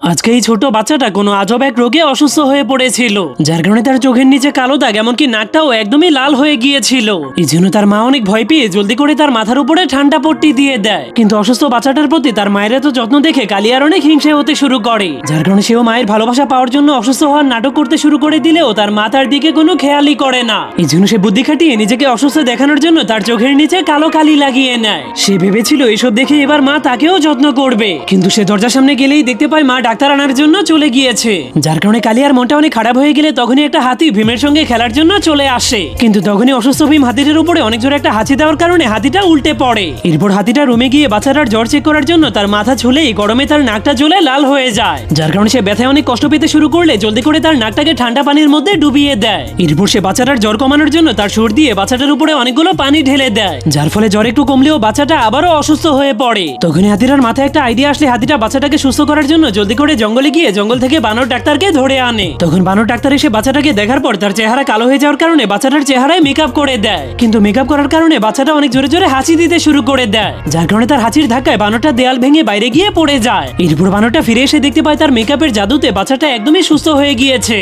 আজকে এই ছোট বাচ্চাটা কোনো আজব এক রোগে অসুস্থ হয়ে পড়েছিল, যার কারণে তার চোখের নিচে কালো দাগ, এমনকি নাকটাও একদমই লাল হয়ে গিয়েছিল। এই জন্য তার মা অনেক ভয় পেয়ে জলদি করে তার মাথার উপরে ঠান্ডা পট্টি দিয়ে দেয়। কিন্তু অসুস্থ বাচ্চাটার প্রতি তার মায়ের এত যত্ন দেখে কালিয়ার অনেক হিংসে হতে শুরু করে, যার কারণে সেও মায়ের ভালোবাসা পাওয়ার জন্য অসুস্থ হওয়ার নাটক করতে শুরু করে দিলেও তার মা তার দিকে কোনো খেয়ালই করে না। এই জন্য সে বুদ্ধি খাটিয়ে নিজেকে অসুস্থ দেখানোর জন্য তার চোখের নিচে কালো কালি লাগিয়ে নেয়। সে ভেবেছিল এসব দেখে এবার মা তাকেও যত্ন করবে, কিন্তু সে দরজার সামনে গেলেই দেখতে পায় মা ডাক্তার আনার জন্য চলে গিয়েছে। যার কারণে কালিয়ার মনটা অনেক খারাপ হয়ে গেলে তখনই একটা হাতি ভীমের সঙ্গে খেলার জন্য চলে আসে। কিন্তু তখনই অসুস্থ ভীম হাতিটার উপরে অনেক জোরে একটা হাঁচি দেওয়ার কারণে হাতিটা উল্টে পড়ে। এরপর হাতিটা রুমে গিয়ে বাচ্চাটার জ্বর চেক করার জন্য তার মাথা ঝুলেই গরমে তার নাকটা জ্বলে লাল হয়ে যায়, যার কারণে সে ব্যথায় অনেক কষ্ট পেতে শুরু করলে জলদি করে তার নাকটাকে ঠান্ডা পানির মধ্যে ডুবিয়ে দেয়। এরপর সে বাচ্চাটার জ্বর কমানোর জন্য তার সুর দিয়ে বাচ্চাটার উপরে অনেকগুলো পানি ঢেলে দেয়, যার ফলে জ্বর একটু কমলেও বাচ্চাটা আবারও অসুস্থ হয়ে পড়ে। তখনই হাতিটার মাথায় একটা আইডিয়া আসলে হাতিটা বাচ্চাটাকে সুস্থ করার জন্য জলদি করে জঙ্গলে গিয়ে জঙ্গল থেকে বানর ডাক্তারকে ধরে আনে। তখন বানর ডাক্তার এসে বাচ্চাটাকে দেখার পর তার চেহারা কালো হয়ে যাওয়ার কারণে বাচ্চাটার চেহারায় মেকআপ করে দেয়, কিন্তু মেকআপ করার কারণে বাচ্চাটা অনেক জোরে জোরে হাঁচি দিতে শুরু করে দেয়, যার কারণে তার হাঁচির ধাক্কায় বানরটা দেয়াল ভেঙে বাইরে গিয়ে পড়ে যায়। এরপর বানরটা ফিরে এসে দেখতে পায় তার মেকআপের জাদুতে বাচ্চাটা একদমই সুস্থ হয়ে গিয়েছে।